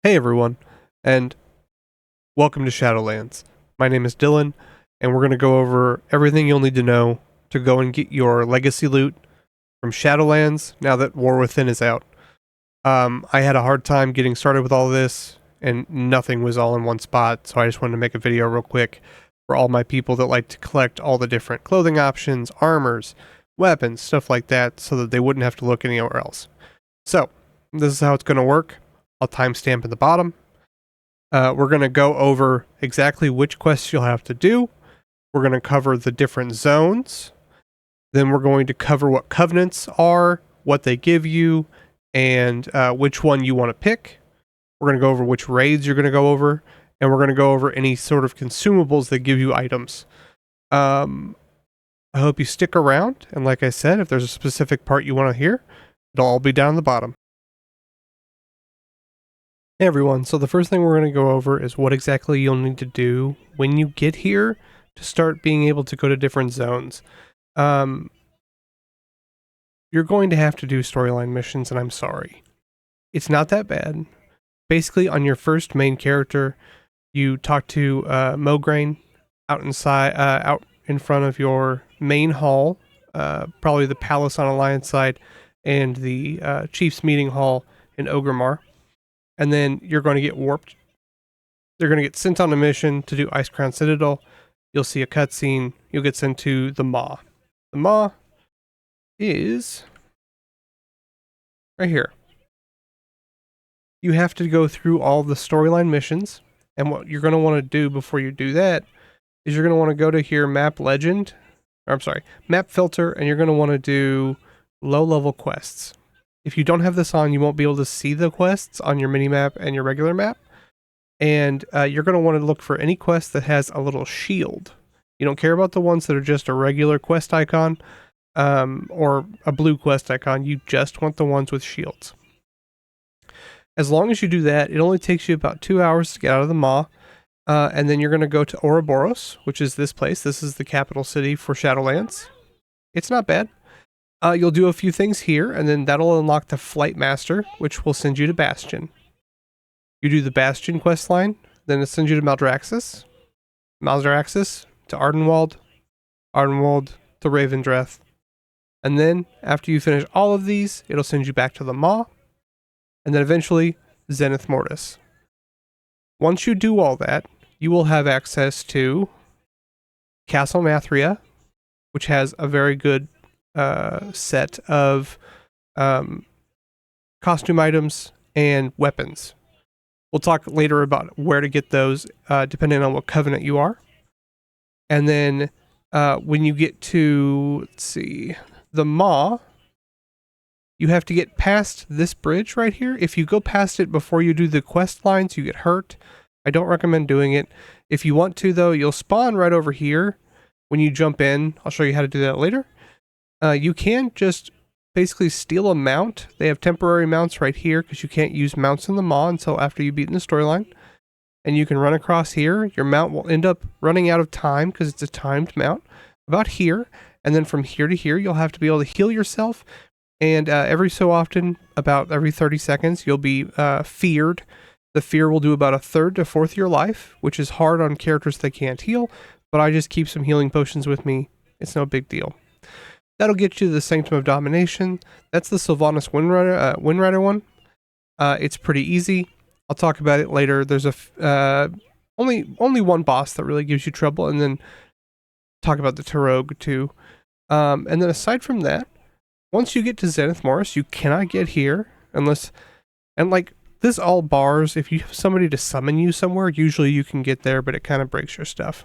Hey everyone, and welcome to Shadowlands. My name is Dylan, and we're going to go over everything you'll need to know to go and get your legacy loot from Shadowlands now that War Within is out. I had a hard time getting started with all this, and nothing was all in one spot, so I just wanted to make a video real quick for all my people that like to collect all the different clothing options, armors, weapons, stuff like that, so that they wouldn't have to look anywhere else. So, this is how it's going to work. I'll timestamp at the bottom. We're going to go over exactly which quests you'll have to do. We're going to cover the different zones. Then we're going to cover what covenants are, what they give you, and which one you want to pick. We're going to go over which raids you're going to go over, and we're going to go over any sort of consumables that give you items. I hope you stick around, and like I said, if there's a specific part you want to hear, it'll all be down the bottom. Hey everyone, so the first thing we're going to go over is what exactly you'll need to do when you get here to start being able to go to different zones. You're going to have to do storyline missions, and I'm sorry. It's not that bad. Basically, on your first main character, you talk to Mograine out in front of your main hall, probably the Palace on Alliance side, and the Chief's Meeting Hall in Orgrimmar. And then you're going to get warped. They're going to get sent on a mission to do Icecrown Citadel. You'll see a cutscene. You'll get sent to the Maw. The Maw is right here. You have to go through all the storyline missions. And what you're going to want to do before you do that is you're going to want to go to here, Map Filter, and you're going to want to do low-level quests. If you don't have this on, you won't be able to see the quests on your mini-map and your regular map. And you're going to want to look for any quest that has a little shield. You don't care about the ones that are just a regular quest icon or a blue quest icon. You just want the ones with shields. As long as you do that, it only takes you about 2 hours to get out of the Maw. And then you're going to go to Ouroboros, which is this place. This is the capital city for Shadowlands. It's not bad. You'll do a few things here, and then that'll unlock the Flight Master, which will send you to Bastion. You do the Bastion quest line, then it sends you to Maldraxxis to Ardenweald to Revendreth. And then, after you finish all of these, it'll send you back to the Maw, and then eventually, Zenith Mortis. Once you do all that, you will have access to Castle Nathria, which has a very good set of costume items and weapons. We'll talk later about where to get those depending on what covenant you are. And then when you get to, the Maw, you have to get past this bridge right here. If you go past it before you do the quest lines, you get hurt. I don't recommend doing it. If you want to, though, you'll spawn right over here when you jump in. I'll show you how to do that later. You can just basically steal a mount. They have temporary mounts right here because you can't use mounts in the Maw until after you've beaten the storyline. And you can run across here. Your mount will end up running out of time because it's a timed mount about here. And then from here to here, you'll have to be able to heal yourself. And every so often, about every 30 seconds, you'll be feared. The fear will do about a third to fourth your life, which is hard on characters that can't heal. But I just keep some healing potions with me. It's no big deal. That'll get you to the Sanctum of Domination. That's the Sylvanas Windrider one. It's pretty easy. I'll talk about it later. There's only one boss that really gives you trouble, and then talk about the Tarogue too. And then aside from that, once you get to Zenith Mortis, you cannot get here unless, and like this all bars. If you have somebody to summon you somewhere, usually you can get there, but it kind of breaks your stuff.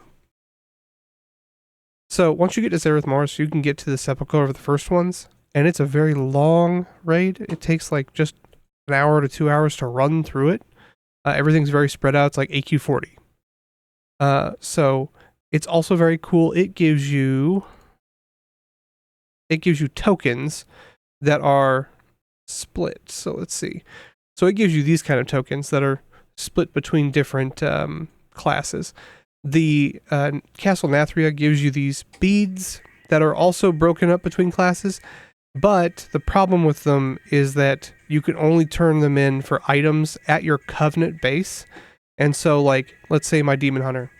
So once you get to Zenith Mortis, you can get to the Sepulcher of the first ones, and it's a very long raid. It takes like just an hour to 2 hours to run through it. Everything's very spread out. It's like AQ40. So it's also very cool. It gives you tokens that are split. So let's see. So it gives you these kind of tokens that are split between different classes. The Castle Nathria gives you these beads that are also broken up between classes. But the problem with them is that you can only turn them in for items at your covenant base. And so, like, let's say my demon hunter.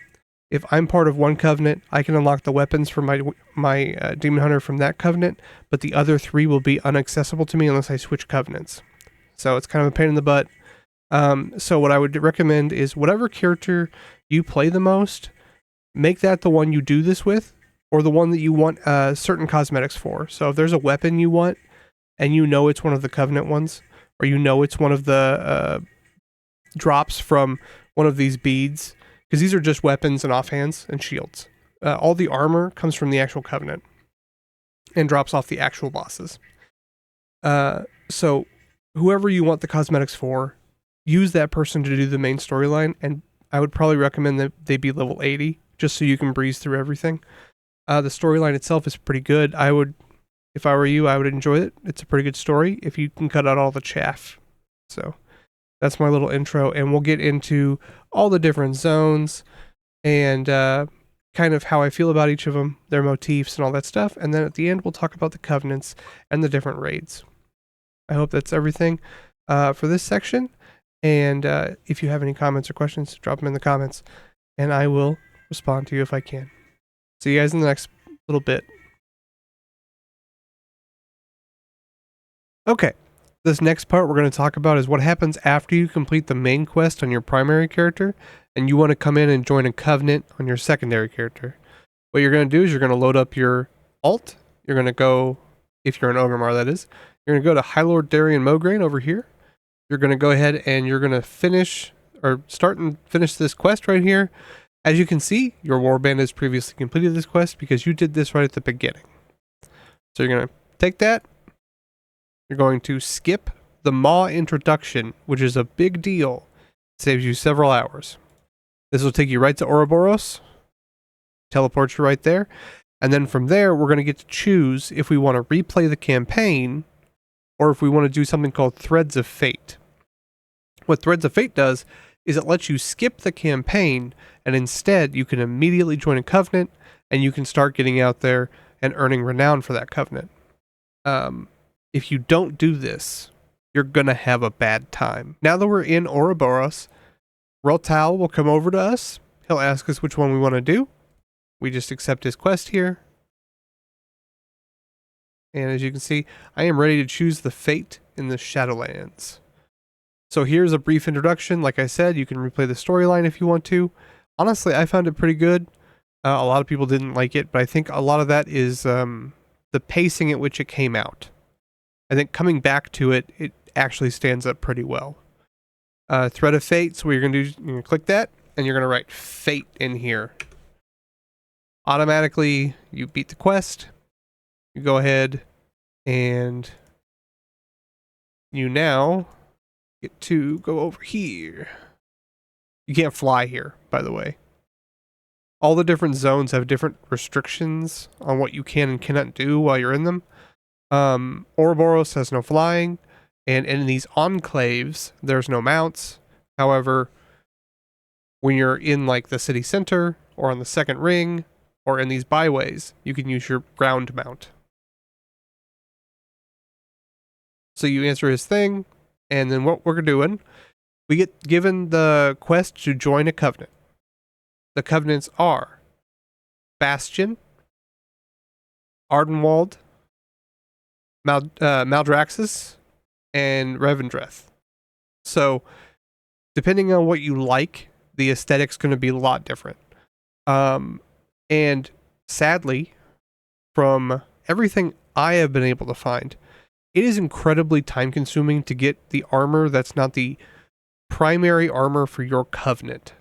If I'm part of one covenant, I can unlock the weapons for my demon hunter from that covenant, but the other 3 will be inaccessible to me unless I switch covenants. So it's kind of a pain in the butt. So what I would recommend is whatever character you play the most, make that the one you do this with, or the one that you want certain cosmetics for. So if there's a weapon you want, and you know it's one of the covenant ones, or you know it's one of the drops from one of these beads, because these are just weapons and offhands and shields. All the armor comes from the actual covenant and drops off the actual bosses. So whoever you want the cosmetics for, use that person to do the main storyline, and I would probably recommend that they be level 80, just so you can breeze through everything. The storyline itself is pretty good. If I were you, I would enjoy it. It's a pretty good story if you can cut out all the chaff. So that's my little intro, and we'll get into all the different zones and kind of how I feel about each of them, their motifs and all that stuff. And then at the end, we'll talk about the covenants and the different raids. I hope that's everything for this section. And if you have any comments or questions, drop them in the comments, and I will respond to you if I can. See you guys in the next little bit. Okay, this next part we're going to talk about is what happens after you complete the main quest on your primary character, and you want to come in and join a covenant on your secondary character. What you're going to do is you're going to load up your alt. You're going to go, if you're an Ogrimmar that is, you're going to go to High Lord Darian Mograine over here. You're going to go ahead and you're going to start and finish this quest right here. As you can see, your warband has previously completed this quest because you did this right at the beginning. So you're going to take that. You're going to skip the Maw introduction, which is a big deal. It saves you several hours. This will take you right to Ouroboros. Teleport you right there. And then from there, we're going to get to choose if we want to replay the campaign or if we want to do something called Threads of Fate. What Threads of Fate does is it lets you skip the campaign, and instead you can immediately join a covenant, and you can start getting out there and earning renown for that covenant. If you don't do this, you're going to have a bad time. Now that we're in Ouroboros, Roltal will come over to us. He'll ask us which one we want to do. We just accept his quest here. And as you can see, I am ready to choose the fate in the Shadowlands. So here's a brief introduction. Like I said, you can replay the storyline if you want to. Honestly, I found it pretty good. A lot of people didn't like it, but I think a lot of that is the pacing at which it came out. I think coming back to it, it actually stands up pretty well. Thread of Fate, so what you're going to do, you're going to click that, and you're going to write Fate in here. Automatically, you beat the quest. You go ahead and you now get to go over here. You can't fly here, by the way. All the different zones have different restrictions on what you can and cannot do while you're in them. Ouroboros has no flying, and in these enclaves, there's no mounts. However, when you're in like the city center or on the second ring or in these byways, you can use your ground mount. So you answer his thing, and then what we're doing, we get given the quest to join a covenant. The covenants are Bastion, Ardenweald, Maldraxxis, and Revendreth. So, depending on what you like, the aesthetic's going to be a lot different. And sadly, from everything I have been able to find, it is incredibly time-consuming to get the armor that's not the primary armor for your covenant.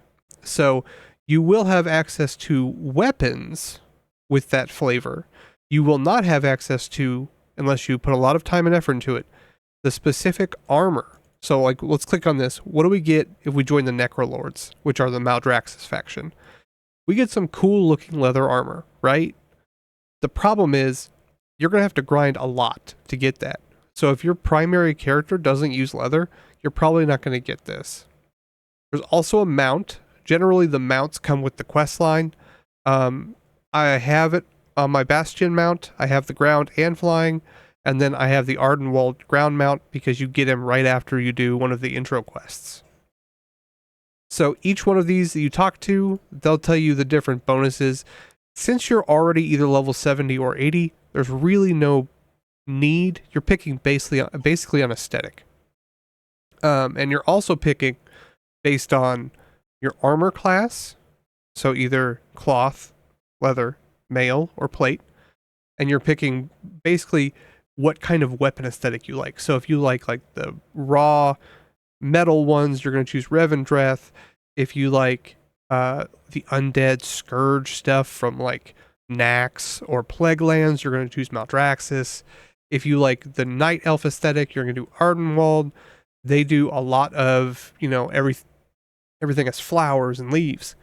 So, you will have access to weapons with that flavor. You will not have access to, unless you put a lot of time and effort into it, the specific armor. So, like, let's click on this. What do we get if we join the Necrolords, which are the Maldraxxis faction? We get some cool-looking leather armor, right? The problem is, you're going to have to grind a lot to get that. So if your primary character doesn't use leather, you're probably not going to get this. There's also a mount. Generally, the mounts come with the quest line. I have it on my Bastion mount. I have the ground and flying. And then I have the Ardenweald ground mount because you get him right after you do one of the intro quests. So each one of these that you talk to, they'll tell you the different bonuses. Since you're already either level 70 or 80, there's really no need. You're picking basically on aesthetic. And you're also picking based on your armor class. So either cloth, leather, mail, or plate. And you're picking basically what kind of weapon aesthetic you like. So if you like the raw metal ones, you're going to choose Revendreth. If you like the undead scourge stuff from like Nax or Plaguelands, you're going to choose Maldraxxis. If you like the night elf aesthetic, you're going to do Ardenweald. They do a lot of, everything has flowers and leaves.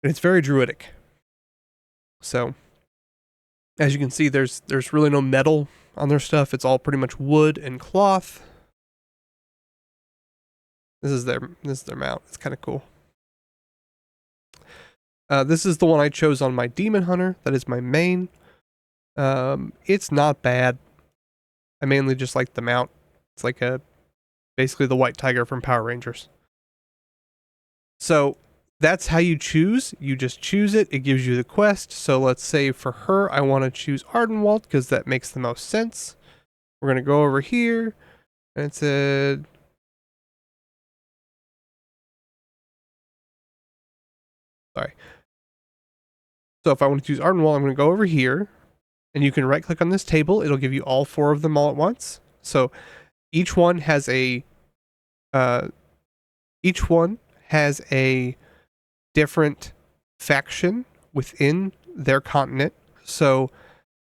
And it's very druidic. So as you can see, there's really no metal on their stuff. It's all pretty much wood and cloth. This is their mount. It's kind of cool. This is the one I chose on my Demon Hunter. That is my main. It's not bad. I mainly just like the mount. It's like basically the white tiger from Power Rangers. So that's how you choose. You just choose it. It gives you the quest. So let's say for her, I want to choose Ardenweald because that makes the most sense. We're going to go over here. And it said... Sorry. So if I want to choose Ardenweald, I'm going to go over here. And you can right click on this table. It'll give you all 4 of them all at once. So each one has a... different faction within their continent. So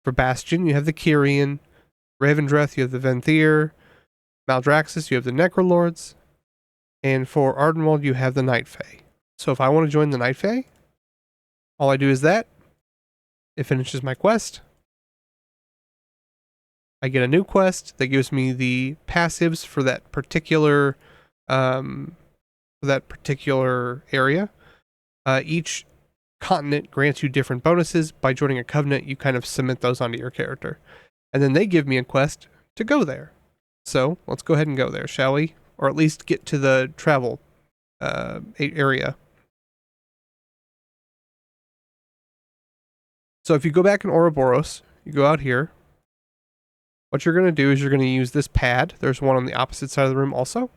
for Bastion, you have the Kyrian. Revendreth, you have the Venthyr. Maldraxxis, you have the Necrolords. And for Ardenweald, you have the Night Fae. So if I want to join the Night Fae, all I do is that. It finishes my quest. I get a new quest that gives me the passives for that particular area. Each continent grants you different bonuses. By joining a covenant, you kind of submit those onto your character. And then they give me a quest to go there. So let's go ahead and go there, shall we? Or at least get to the travel area. So if you go back in Ouroboros, you go out here. What you're going to do is you're going to use this pad. There's one on the opposite side of the room also.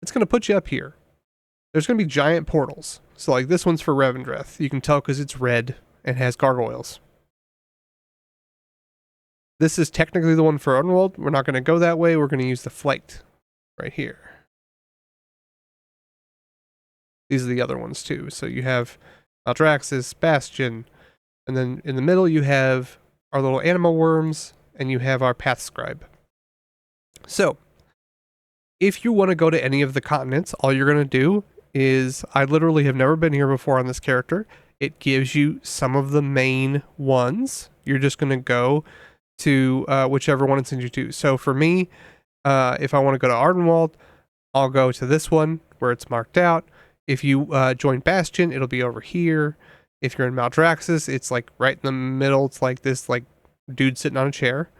It's going to put you up here. There's going to be giant portals. So like this one's for Revendreth. You can tell because it's red and has gargoyles. This is technically the one for Ardenweald. We're not going to go that way. We're going to use the flight right here. These are the other ones too. So you have Maldraxxis, Bastion, and then in the middle you have our little animal worms, and you have our path scribe. So if you want to go to any of the continents, all you're going to do is, I literally have never been here before on this character. It gives you some of the main ones. You're just going to go to whichever one it sends you to. So for me, if I want to go to Ardenweald, I'll go to this one where it's marked out. If you join Bastion, it'll be over here. If you're in Maldraxxis, it's like right in the middle. It's like this like dude sitting on a chair.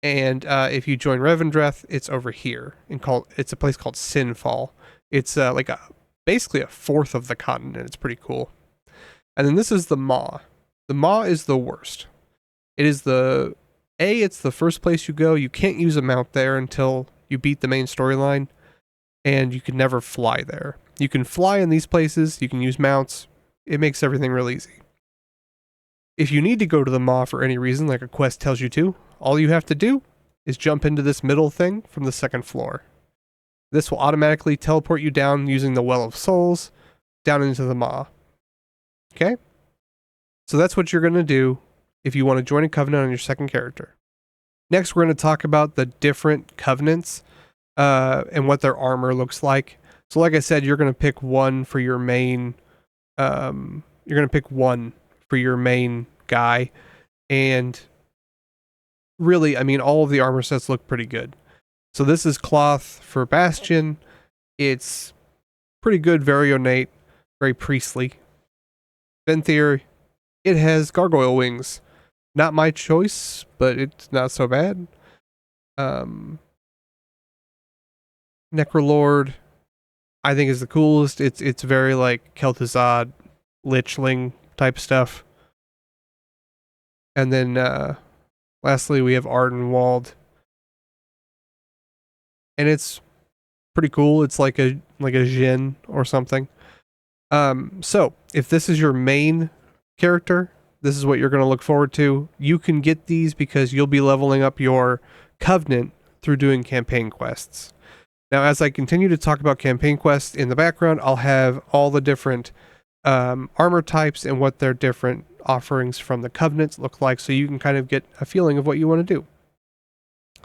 And if you join Revendreth, it's over here. It's a place called Sinfall. It's basically a fourth of the continent. It's pretty cool. And then this is the Maw. The Maw is the worst. It's the first place you go. You can't use a mount there until you beat the main storyline. And you can never fly there. You can fly in these places. You can use mounts. It makes everything real easy. If you need to go to the Maw for any reason, like a quest tells you to, all you have to do is jump into this middle thing from the second floor. This will automatically teleport you down using the Well of Souls down into the Maw. Okay? So that's what you're going to do if you want to join a covenant on your second character. Next, we're going to talk about the different covenants and what their armor looks like. So like I said, you're going to pick one for your main guy, and really, I mean, all of the armor sets look pretty good. So this is cloth for Bastion. It's pretty good, very ornate, very priestly. Venthyr, it has gargoyle wings. Not my choice, but it's not so bad. Necrolord, I think, is the coolest. It's very like Kel-thuzad, Lichling type stuff. And then lastly, we have Ardenweald, and it's pretty cool. It's like a Jin or something. So if this is your main character, this is what you're going to look forward to. You can get these because you'll be leveling up your Covenant through doing campaign quests. Now, as I continue to talk about campaign quests in the background, I'll have all the different armor types and what their different offerings from the Covenants look like, so you can kind of get a feeling of what you want to do.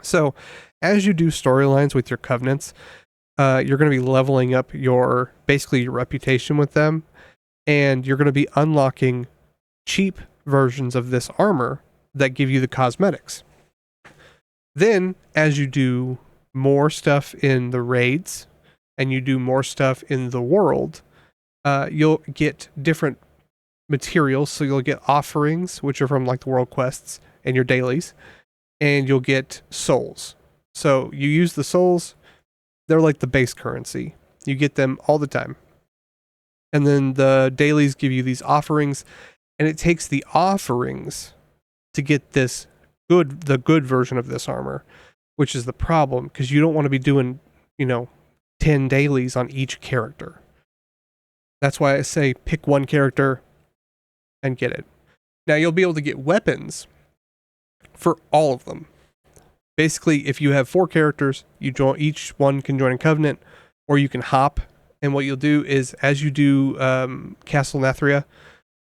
So, as you do storylines with your Covenants, you're going to be leveling up basically your reputation with them, and you're going to be unlocking cheap versions of this armor that give you the cosmetics. Then, as you do more stuff in the raids and you do more stuff in the world, you'll get different materials. So you'll get offerings, which are from like the world quests and your dailies, and you'll get souls. So you use the souls, they're like the base currency. You get them all the time. And then the dailies give you these offerings, and it takes the offerings to get the good version of this armor, which is the problem, because you don't want to be doing, 10 dailies on each character. That's why I say pick one character and get it. Now you'll be able to get weapons for all of them. Basically, if you have 4 characters, each one can join a Covenant, or you can hop. And what you'll do is, as you do Castle Nathria,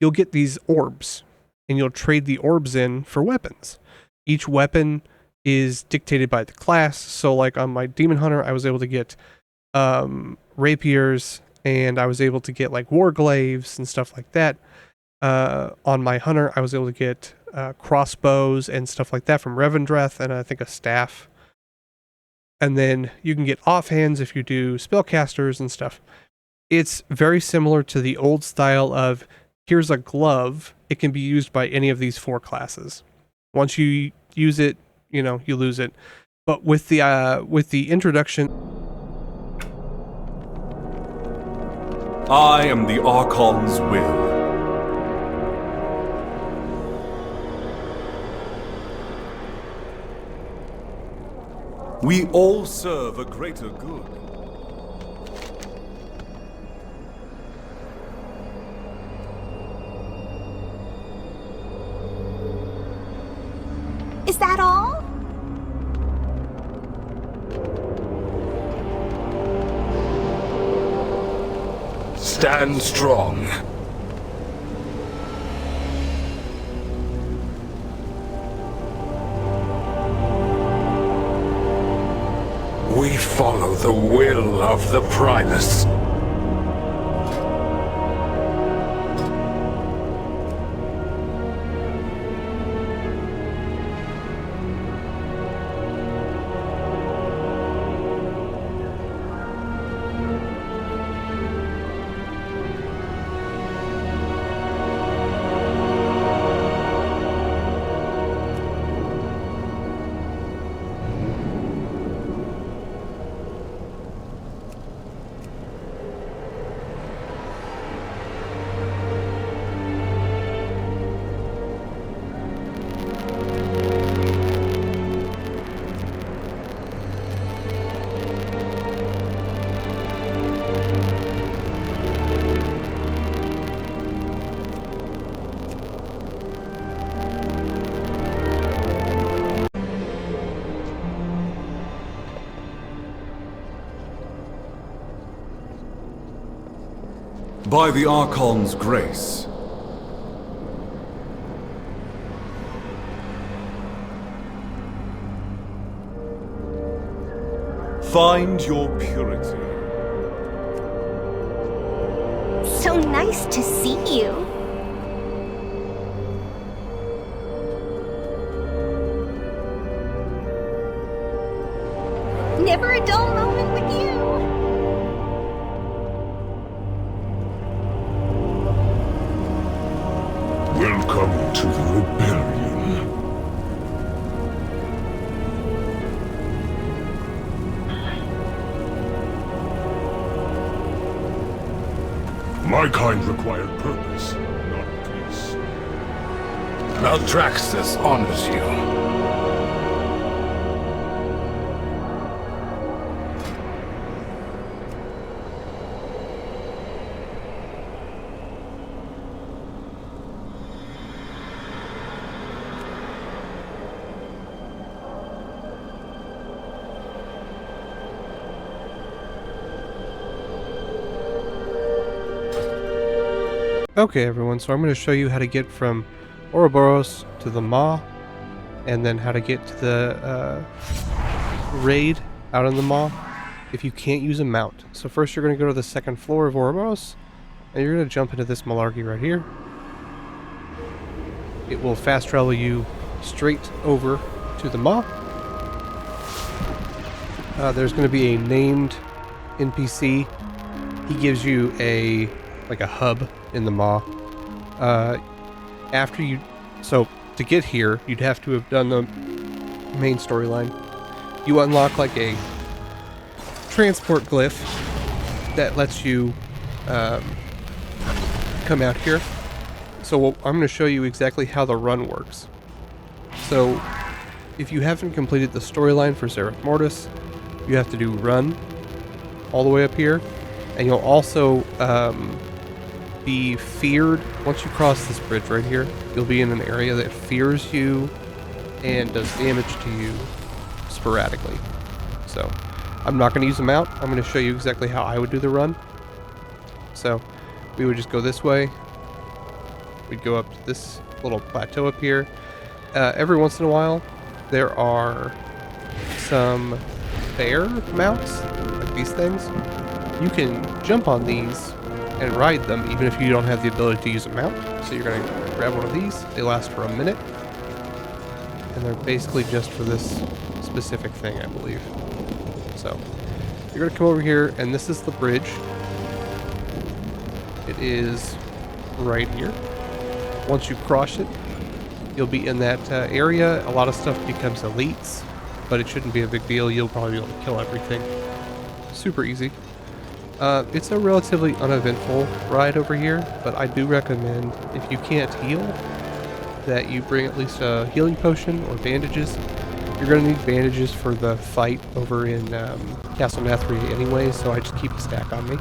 you'll get these orbs, and you'll trade the orbs in for weapons. Each weapon is dictated by the class. So like on my Demon Hunter, I was able to get rapiers, and I was able to get like warglaives and stuff like that. On my Hunter, I was able to get crossbows and stuff like that from Revendreth, and I think a staff. And then you can get offhands if you do spellcasters and stuff. It's very similar to the old style of, here's a glove. It can be used by any of these 4 classes. Once you use it, you lose it. But with the introduction, I am the archons' will. We all serve a greater good. Is that all? Stand strong. We follow the will of the Primus. By the Archon's grace. Find your purity. So nice to see you. Never a dull moment with you. Welcome to the rebellion. My kind required purpose, not peace. Maldraxxis honors you. Okay, everyone, so I'm going to show you how to get from Ouroboros to the Maw, and then how to get to the raid out on the Maw if you can't use a mount. So first you're going to go to the second floor of Ouroboros, and you're going to jump into this malarkey right here. It will fast travel you straight over to the Maw. There's going to be a named NPC. He gives you a hub in the Maw. So to get here, you'd have to have done the main storyline. You unlock like a transport glyph that lets you come out here. So I'm going to show you exactly how the run works. So if you haven't completed the storyline for Zereth Mortis, you have to do run all the way up here, and you'll also be feared. Once you cross this bridge right here, you'll be in an area that fears you and does damage to you sporadically. So I'm not going to use them out. I'm going to show you exactly how I would do the run. So we would just go this way. We'd go up to this little plateau up here. Every once in a while there are some bear mounts, like these things. You can jump on these and ride them even if you don't have the ability to use a mount. So you're going to grab one of these. They last for a minute, and they're basically just for this specific thing, I believe. So you're going to come over here, and this is the bridge. It is right here. Once you cross it, you'll be in that area. A lot of stuff becomes elites, but it shouldn't be a big deal. You'll probably be able to kill everything. Super easy. It's a relatively uneventful ride over here, but I do recommend, if you can't heal, that you bring at least a healing potion or bandages. You're going to need bandages for the fight over in Castle Nathria anyway, so I just keep a stack on me.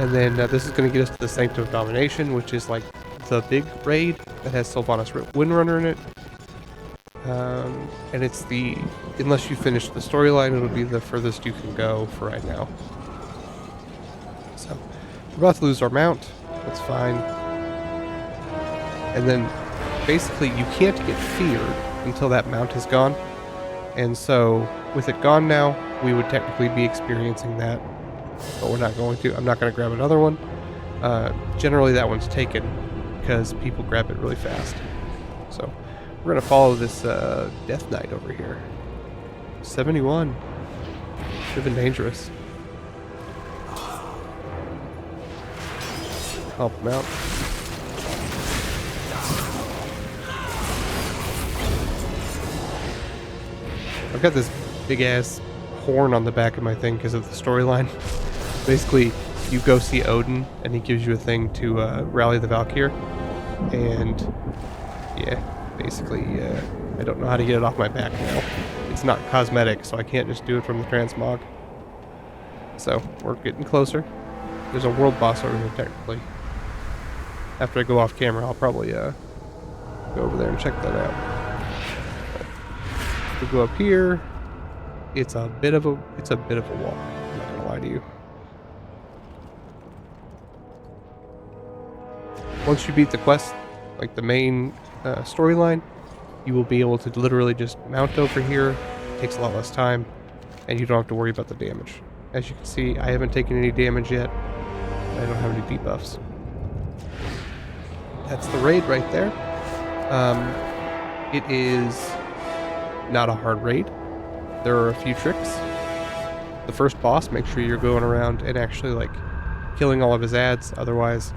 And then this is going to get us to the Sanctum of Domination, which is like the big raid that has Sylvanas Windrunner in it. And it's unless you finish the storyline, it'll be the furthest you can go for right now. So, we're about to lose our mount. That's fine. And then, basically, you can't get feared until that mount is gone. And so, with it gone now, we would technically be experiencing that. But we're not going to. I'm not going to grab another one. Generally, that one's taken because people grab it really fast. So, we're going to follow this Death Knight over here. 71. Should have been dangerous. Help him out. I've got this big ass horn on the back of my thing because of the storyline. Basically, you go see Odin and he gives you a thing to rally the Valkyr. And yeah, basically, I don't know how to get it off my back now. It's not cosmetic, so I can't just do it from the transmog. So, we're getting closer. There's a world boss over here, technically. After I go off camera, I'll probably go over there and check that out. But we go up here. It's a bit of a walk. I'm not gonna lie to you. Once you beat the quest, like the main storyline, you will be able to literally just mount over here. It takes a lot less time, and you don't have to worry about the damage. As you can see, I haven't taken any damage yet. I don't have any debuffs. That's the raid right there. It is not a hard raid. There are a few tricks. The first boss, make sure you're going around and actually like killing all of his ads, otherwise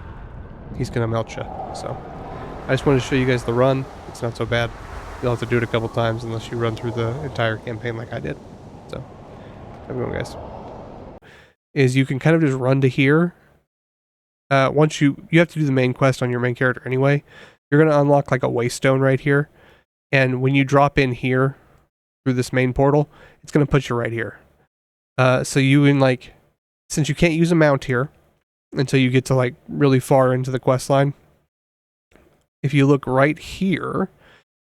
he's gonna melt you. So I just wanted to show you guys the run. It's not so bad. You'll have to do it a couple times unless you run through the entire campaign like I did. So have a good one, guys. Is you can kind of just run to here. once you have to do the main quest on your main character anyway. You're going to unlock like a waystone right here. And when you drop in here through this main portal, it's going to put you right here. So you in like, since you can't use a mount here until you get to like really far into the quest line, if you look right here,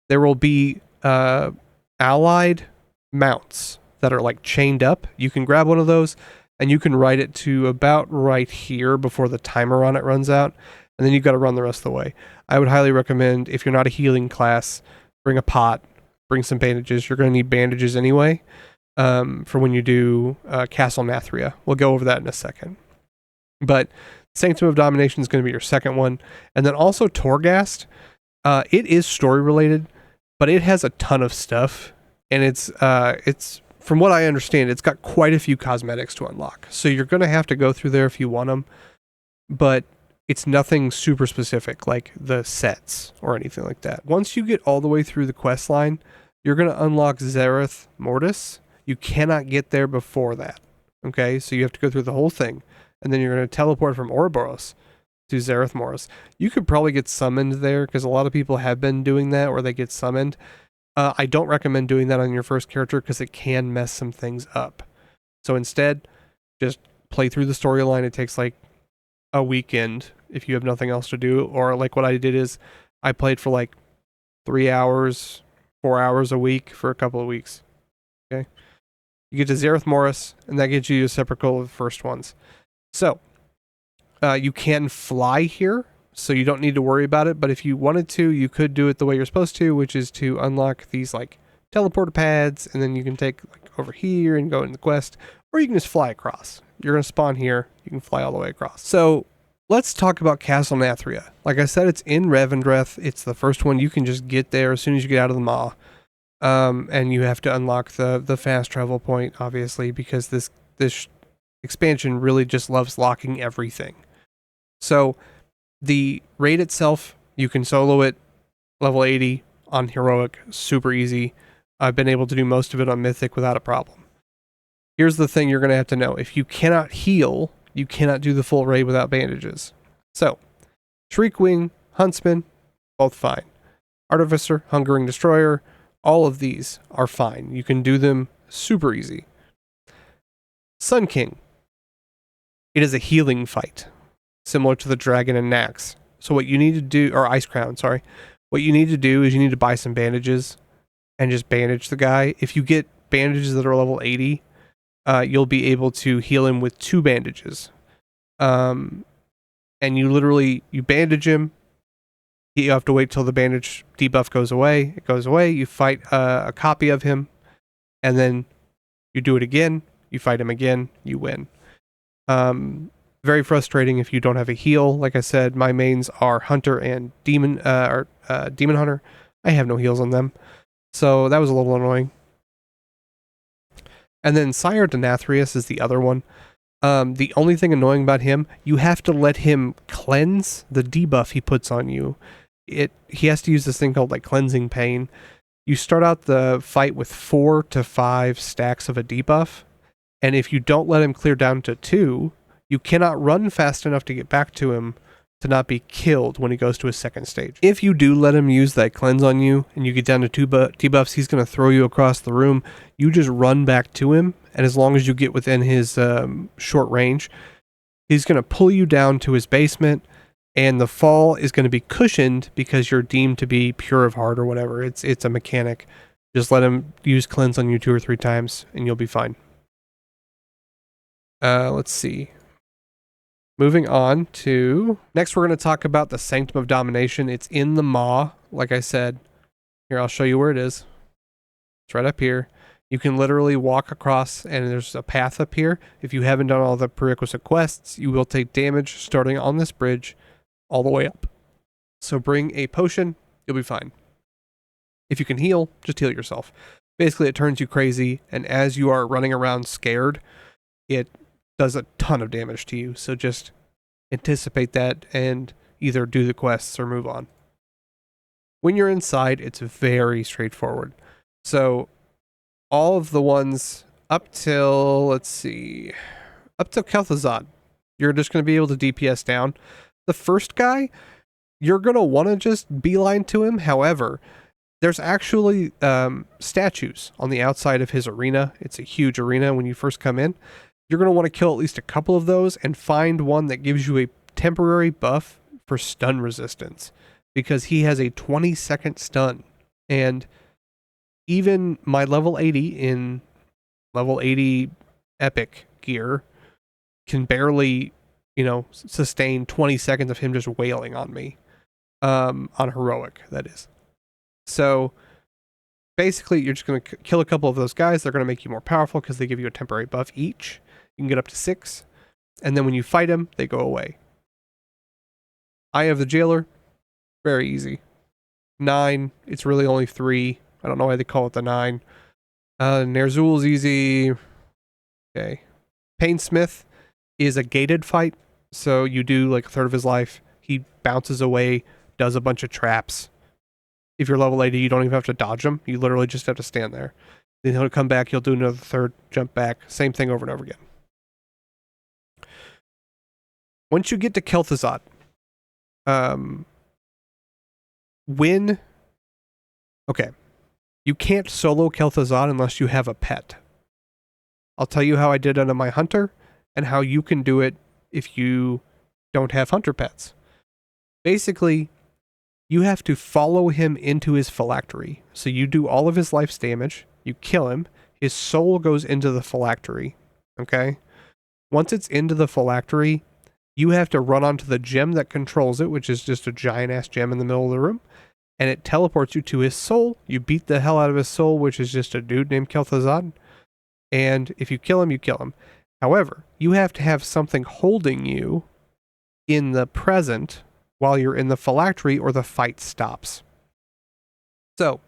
there will be allied mounts that are like chained up. You can grab one of those and you can ride it to about right here before the timer on it runs out. And then you've got to run the rest of the way. I would highly recommend, if you're not a healing class, bring a pot, bring some bandages. You're going to need bandages anyway for when you do Castle Nathria. We'll go over that in a second. But Sanctum of Domination is going to be your second one. And then also Torghast. It is story related, but it has a ton of stuff. And it's from what I understand, it's got quite a few cosmetics to unlock. So you're going to have to go through there if you want them. But it's nothing super specific like the sets or anything like that. Once you get all the way through the quest line, you're going to unlock Zereth Mortis. You cannot get there before that. Okay, so you have to go through the whole thing. And then you're going to teleport from Ouroboros to Zereth Mortis. You could probably get summoned there because a lot of people have been doing that where they get summoned. I don't recommend doing that on your first character because it can mess some things up. So instead, just play through the storyline. It takes like a weekend if you have nothing else to do. Or like what I did is I played for like 3 hours, 4 hours a week for a couple of weeks. Okay. You get to Zereth Mortis, and that gives you a separate goal of the first ones. So, you can fly here, so you don't need to worry about it, but if you wanted to, you could do it the way you're supposed to, which is to unlock these like teleporter pads, and then you can take like over here and go in the quest, or you can just fly across. You're going to spawn here, you can fly all the way across. So, let's talk about Castle Nathria. Like I said, it's in Revendreth. It's the first one. You can just get there as soon as you get out of the Maw. And you have to unlock the fast travel point, obviously, because this expansion really just loves locking everything. So the raid itself, you can solo it level 80 on heroic, super easy. I've been able to do most of it on mythic without a problem. Here's the thing you're going to have to know. If you cannot heal, you cannot do the full raid without bandages. So Shriekwing, Huntsman, both fine. Artificer, Hungering Destroyer, all of these are fine. You can do them super easy. Sun King. It is a healing fight, similar to the Dragon and Nax. So what you need to do, or Ice Crown, sorry. What you need to do is you need to buy some bandages and just bandage the guy. If you get bandages that are level 80, you'll be able to heal him with 2 bandages. And you bandage him. You have to wait till the bandage debuff goes away. It goes away. You fight a copy of him, and then you do it again. You fight him again. You win. Very frustrating if you don't have a heal. Like I said, my mains are Hunter and Demon Hunter. I have no heals on them, so that was a little annoying. And then Sire Denathrius is the other one. The only thing annoying about him, you have to let him cleanse the debuff he puts on you. He has to use this thing called like Cleansing Pain. You start out the fight with 4 to 5 stacks of a debuff, and if you don't let him clear down to 2, you cannot run fast enough to get back to him to not be killed when he goes to his second stage. If you do let him use that cleanse on you, and you get down to 2 debuffs, he's going to throw you across the room. You just run back to him, and as long as you get within his short range, he's going to pull you down to his basement, and the fall is going to be cushioned because you're deemed to be pure of heart or whatever. It's a mechanic. Just let him use cleanse on you 2 or 3 times, and you'll be fine. Let's see. Moving on to... Next, we're going to talk about the Sanctum of Domination. It's in the Maw, like I said. Here, I'll show you where it is. It's right up here. You can literally walk across, and there's a path up here. If you haven't done all the prerequisite quests, you will take damage starting on this bridge all the way up. So bring a potion, you'll be fine. If you can heal, just heal yourself. Basically, it turns you crazy, and as you are running around scared, it does a ton of damage to you. So just anticipate that and either do the quests or move on. When you're inside, it's very straightforward. So all of the ones up till, let's see, up till Kel-thuzad, You're just going to be able to DPS down. The first guy, you're going to want to just beeline to him. However, there's actually statues on the outside of his arena. It's a huge arena when you first come in. You're going to want to kill at least a couple of those and find one that gives you a temporary buff for stun resistance, because he has a 20-second stun. And even my level 80 in level 80 epic gear can barely, sustain 20 seconds of him just wailing on me. On heroic, that is. So basically, you're just going to kill a couple of those guys. They're going to make you more powerful because they give you a temporary buff each. You can get up to 6. And then when you fight them, they go away. Eye of the Jailer, very easy. 9, it's really only 3. I don't know why they call it the 9. Nerzul's easy. Okay. Painsmith is a gated fight. So you do like a third of his life. He bounces away, does a bunch of traps. If you're level 80, you don't even have to dodge him. You literally just have to stand there. Then he'll come back, he'll do another third, jump back. Same thing over and over again. Once you get to Kel-thuzad, you can't solo Kel-thuzad unless you have a pet. I'll tell you how I did it on my hunter, and how you can do it if you don't have hunter pets. Basically, you have to follow him into his phylactery. So you do all of his life's damage, you kill him, his soul goes into the phylactery, okay? Once it's into the phylactery, you have to run onto the gem that controls it, which is just a giant-ass gem in the middle of the room, and it teleports you to his soul. You beat the hell out of his soul, which is just a dude named Kel-thuzad, and if you kill him, you kill him. However, you have to have something holding you in the present while you're in the phylactery, or the fight stops. So,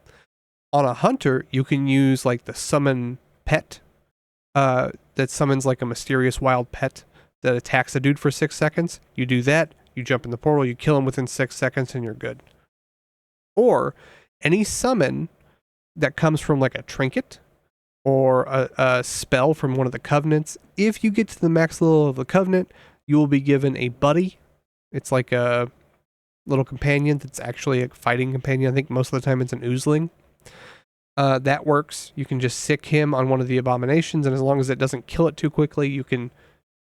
on a hunter, you can use like the summon pet that summons like a mysterious wild pet that attacks a dude for 6 seconds. You do that, you jump in the portal, you kill him within 6 seconds, and you're good. Or any summon that comes from like a trinket or a spell from one of the covenants. If you get to the max level of the covenant, you will be given a buddy. It's like a little companion that's actually a fighting companion. I think most of the time it's an oozling. That works. You can just sick him on one of the abominations, and as long as it doesn't kill it too quickly, you can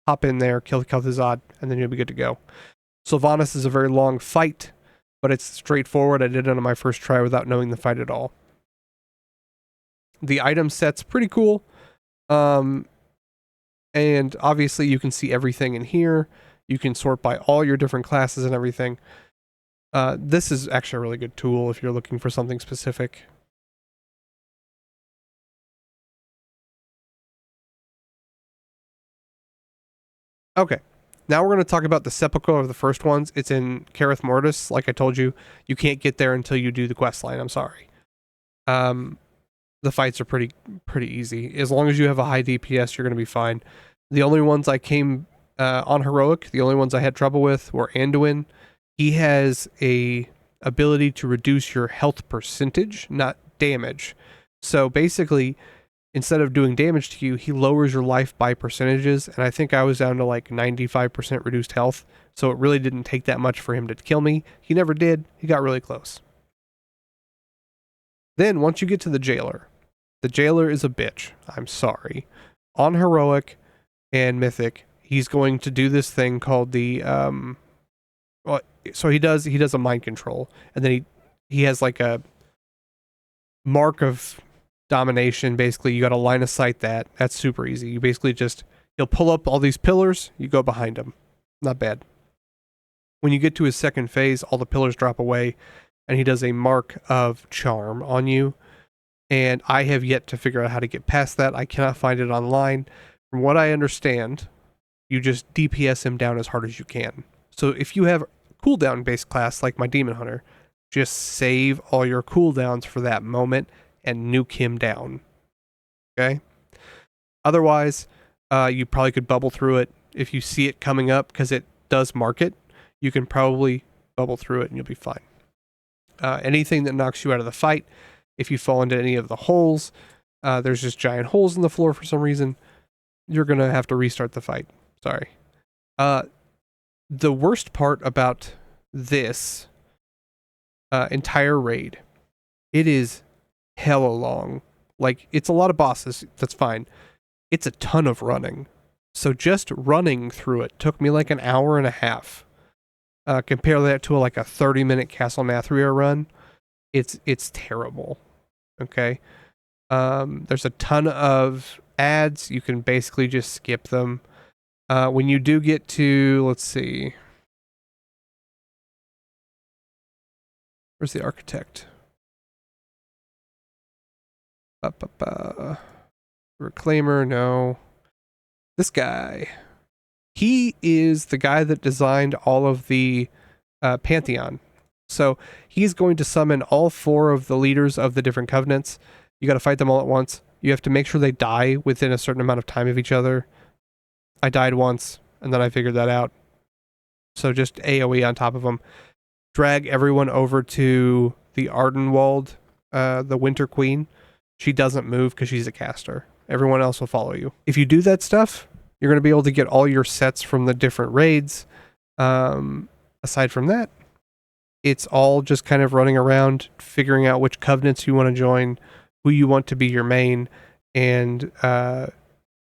hop in there, kill Kel-thuzad, and then you'll be good to go. Sylvanas is a very long fight, but it's straightforward. I did it on my first try without knowing the fight at all. The item set's pretty cool. And obviously you can see everything in here. You can sort by all your different classes and everything. This is actually a really good tool if you're looking for something specific. Okay, now we're going to talk about the Sepulcher of the first ones. It's in Carith Mortis. Like I told you, you can't get there until you do the quest line. I'm sorry. The fights are pretty easy. As long as you have a high DPS, you're going to be fine. The only ones I came on heroic, the only ones I had trouble with were Anduin. He has a ability to reduce your health percentage, not damage. So basically, instead of doing damage to you, he lowers your life by percentages, and I think I was down to like 95% reduced health, so it really didn't take that much for him to kill me. He never did. He got really close. Then, once you get to the Jailer is a bitch. I'm sorry. On heroic and mythic, he's going to do this thing called the so he does a mind control, and then he has like a mark of domination. Basically, you got to line of sight that. That's super easy. You basically he'll pull up all these pillars, you go behind him. Not bad. When you get to his second phase, all the pillars drop away, and he does a mark of charm on you. And I have yet to figure out how to get past that. I cannot find it online. From what I understand, you just DPS him down as hard as you can. So if you have cooldown based class like my Demon Hunter, just save all your cooldowns for that moment and nuke him down. Okay? Otherwise, you probably could bubble through it. If you see it coming up, because it does mark it, you can probably bubble through it and you'll be fine. Anything that knocks you out of the fight, if you fall into any of the holes, there's just giant holes in the floor for some reason, you're going to have to restart the fight. Sorry. The worst part about this entire raid, it is hella long. Like, it's a lot of bosses, that's fine. It's a ton of running. So just running through it took me like an hour and a half. Compare that to like a 30-minute Castle Nathria run. It's terrible. Okay. There's a ton of ads. You can basically just skip them. When you do get to, let's see. Where's the architect? Reclaimer, no. This guy. He is the guy that designed all of the Pantheon. So he's going to summon all 4 of the leaders of the different covenants. You got to fight them all at once. You have to make sure they die within a certain amount of time of each other. I died once, and then I figured that out. So just AoE on top of them. Drag everyone over to the Ardenweald, the Winter Queen. She doesn't move because she's a caster. Everyone else will follow you. If you do that stuff, you're going to be able to get all your sets from the different raids. Aside from that, it's all just kind of running around, figuring out which covenants you want to join, who you want to be your main, and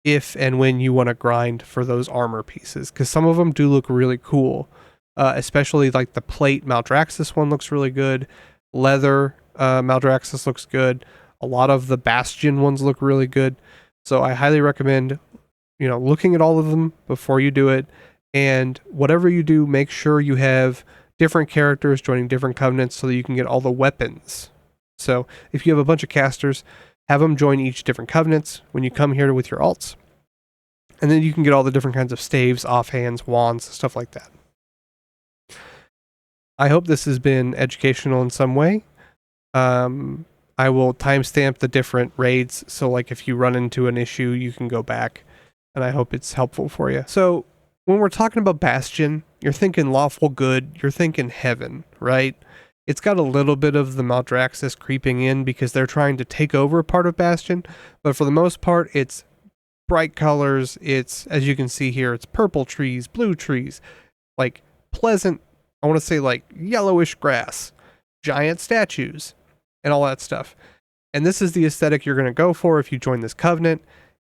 if and when you want to grind for those armor pieces. Because some of them do look really cool. Especially like the plate Maldraxxis one looks really good. Leather Maldraxxis looks good. A lot of the Bastion ones look really good. So I highly recommend, looking at all of them before you do it. And whatever you do, make sure you have different characters joining different covenants so that you can get all the weapons. So if you have a bunch of casters, have them join each different covenants when you come here with your alts. And then you can get all the different kinds of staves, offhands, wands, stuff like that. I hope this has been educational in some way. I will timestamp the different raids, so like if you run into an issue, you can go back, and I hope it's helpful for you. So when we're talking about Bastion, you're thinking lawful good, you're thinking heaven, right? It's got a little bit of the Maldraxxis creeping in because they're trying to take over part of Bastion, but for the most part, it's bright colors. It's, as you can see here, it's purple trees, blue trees, like pleasant, I want to say like yellowish grass, giant statues, and all that stuff. And this is the aesthetic you're going to go for if you join this covenant.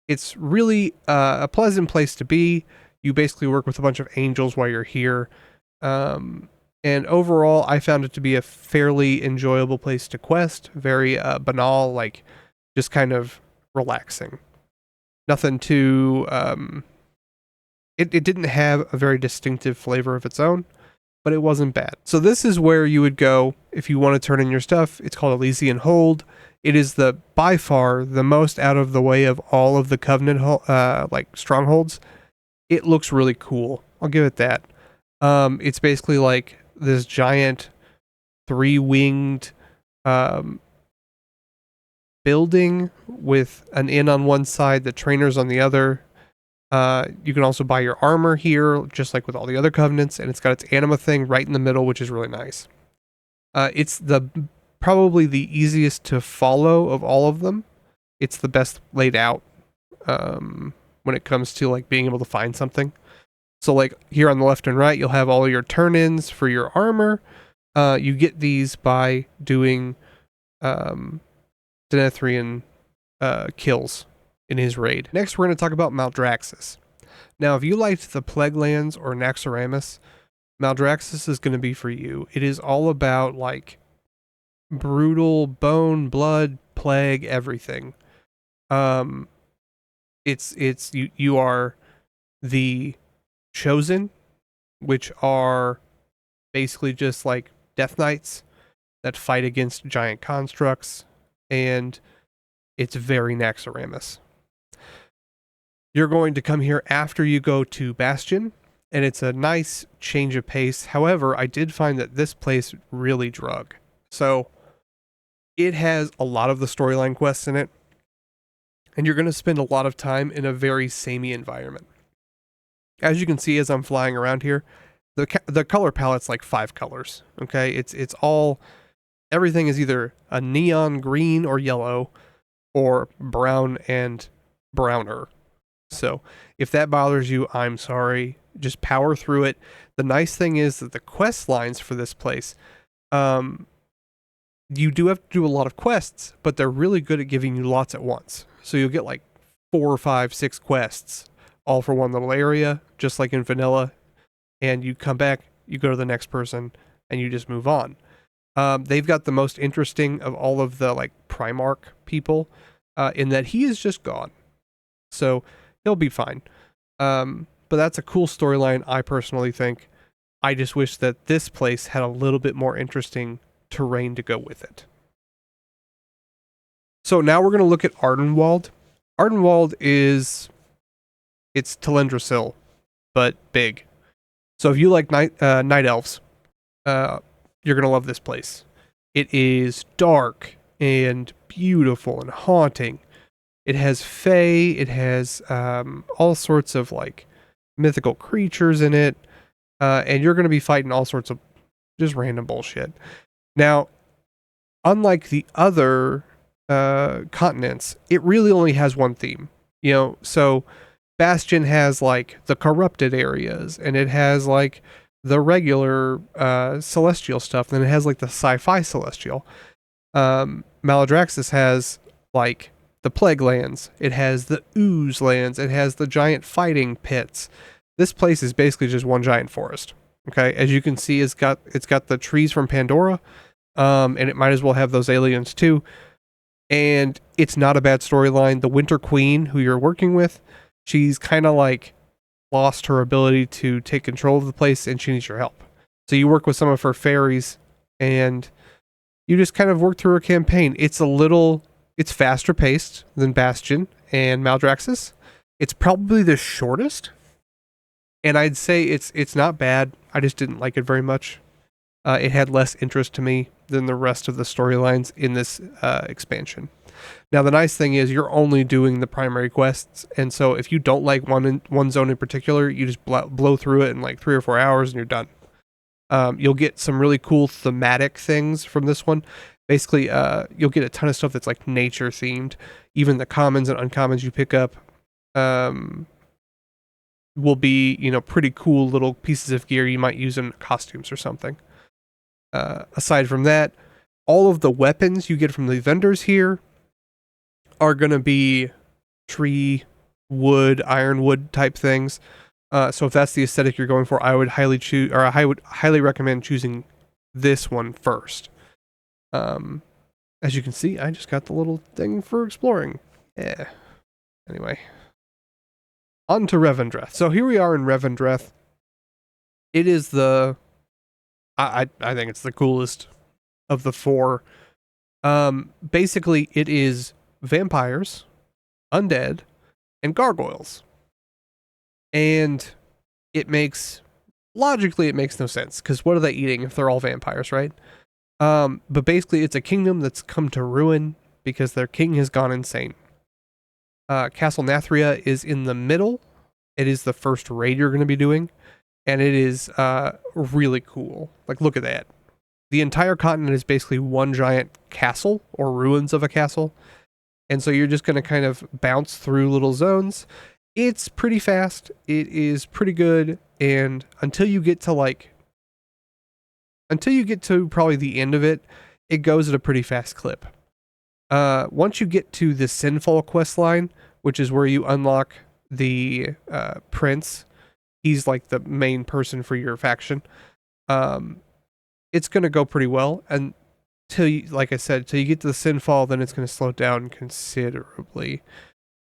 It's really a pleasant place to be. You basically work with a bunch of angels while you're here. And overall, I found it to be a fairly enjoyable place to quest. Very banal, like just kind of relaxing. Nothing too... It didn't have a very distinctive flavor of its own, but it wasn't bad. So this is where you would go if you want to turn in your stuff. It's called Elysian Hold. It is by far the most out of the way of all of the Covenant strongholds. It looks really cool. I'll give it that. It's basically like this giant 3-winged building with an inn on one side, the trainers on the other. You can also buy your armor here, just like with all the other covenants, and it's got its anima thing right in the middle, which is really nice. It's probably the easiest to follow of all of them. It's the best laid out when it comes to like being able to find something. So like here on the left and right, you'll have all your turn-ins for your armor. You get these by doing Nathrian kills in his raid. Next, we're going to talk about Maldraxxis. Now, if you liked the Plaguelands or Naxxramas, Maldraxxis is going to be for you. It is all about like brutal bone, blood, plague, everything. It's you are the chosen, which are basically just like death knights that fight against giant constructs, and it's very Naxxramas. You're going to come here after you go to Bastion, and it's a nice change of pace. However, I did find that this place really drug. So it has a lot of the storyline quests in it, and you're going to spend a lot of time in a very samey environment. As you can see as I'm flying around here, the color palette's like 5 colors. Okay, it's all, everything is either a neon green or yellow, or brown and browner. So if that bothers you, I'm sorry. Just power through it. The nice thing is that the quest lines for this place, you do have to do a lot of quests, but they're really good at giving you lots at once. So you'll get like 4, 5, 6 quests all for one little area, just like in vanilla. And you come back, you go to the next person, and you just move on. They've got the most interesting of all of the like Primarch people, in that he is just gone. So he'll be fine. But that's a cool storyline, I personally think. I just wish that this place had a little bit more interesting terrain to go with it. So now we're going to look at Ardenweald. Ardenweald it's Teldrassil, but big. So if you like night elves, you're going to love this place. It is dark and beautiful and haunting. It has fae, it has all sorts of like mythical creatures in it, and you're going to be fighting all sorts of just random bullshit. Now, unlike the other continents, it really only has one theme. So Bastion has like the corrupted areas, and it has like the regular celestial stuff, and then it has like the sci-fi celestial. Maldraxxis has like the plague lands, it has the ooze lands, it has the giant fighting pits. This place is basically just one giant forest. Okay, as you can see, it's got the trees from Pandora, and it might as well have those aliens too. And it's not a bad storyline. The Winter Queen, who you're working with, she's kind of like lost her ability to take control of the place, and she needs your help. So you work with some of her fairies, and you just kind of work through her campaign. It's faster paced than Bastion and Maldraxxis. It's probably the shortest, and I'd say it's not bad. I just didn't like it very much. It had less interest to me than the rest of the storylines in this expansion. Now, the nice thing is you're only doing the primary quests, and so if you don't like one zone in particular, you just blow through it in like 3 or 4 hours and you're done. You'll get some really cool thematic things from this one. Basically, you'll get a ton of stuff that's like nature themed. Even the commons and uncommons you pick up will be, pretty cool little pieces of gear you might use in costumes or something. Aside from that, all of the weapons you get from the vendors here are going to be tree, wood, ironwood type things. So if that's the aesthetic you're going for, I would highly recommend choosing this one first. As you can see, I just got the little thing for exploring. Yeah. Anyway, on to Revendreth. So here we are in Revendreth. It is I think it's the coolest of the 4. Basically, it is vampires, undead, and gargoyles. And logically it makes no sense, because what are they eating if they're all vampires, right? But basically it's a kingdom that's come to ruin because their king has gone insane. Castle Nathria is in the middle. It is the first raid you're going to be doing, and it is really cool. Like, look at that. The entire continent is basically one giant castle, or ruins of a castle. And so you're just going to kind of bounce through little zones. It's pretty fast. It is pretty good. And until you get to probably the end of it, it goes at a pretty fast clip. Once you get to the Sinful quest line, which is where you unlock the prince, he's like the main person for your faction. It's going to go pretty well. And till you get to the Sinfall, then it's going to slow down considerably.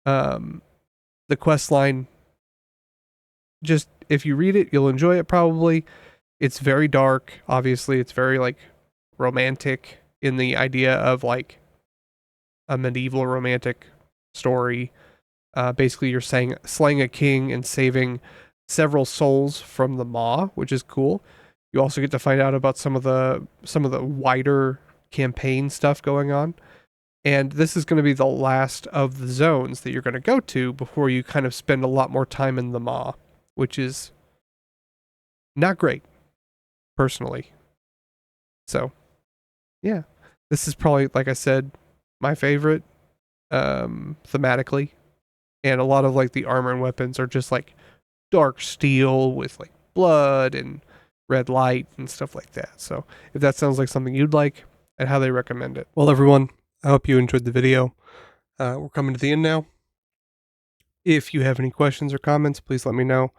The quest line, just if you read it, you'll enjoy it probably. It's very dark. Obviously, it's very like romantic in the idea of like a medieval romantic story. Basically, you're slaying a king and saving several souls from the maw, which is cool. You also get to find out about some of the wider campaign stuff going on. And this is going to be the last of the zones that you're going to go to before you kind of spend a lot more time in the maw, which is not great, personally. So, yeah. This is probably, like I said, my favorite thematically. And a lot of like the armor and weapons are just like dark steel with like blood and red light and stuff like that. So if that sounds like something you'd like, I'd highly recommend it. Well, everyone, I hope you enjoyed the video. We're coming to the end now. If you have any questions or comments, please let me know.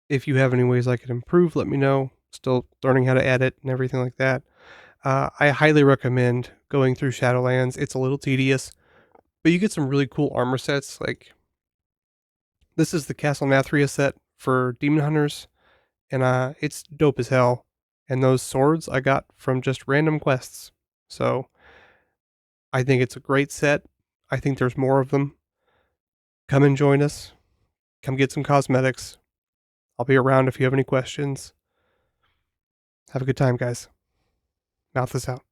If you have any ways I could improve, let me know. Still learning how to edit and everything like that. I highly recommend going through Shadowlands. It's a little tedious, but you get some really cool armor sets. Like, this is the Castle Nathria set for Demon Hunters, and it's dope as hell. And those swords I got from just random quests. So I think it's a great set. I think there's more of them. Come and join us. Come get some cosmetics. I'll be around if you have any questions. Have a good time, guys. Mouth is out.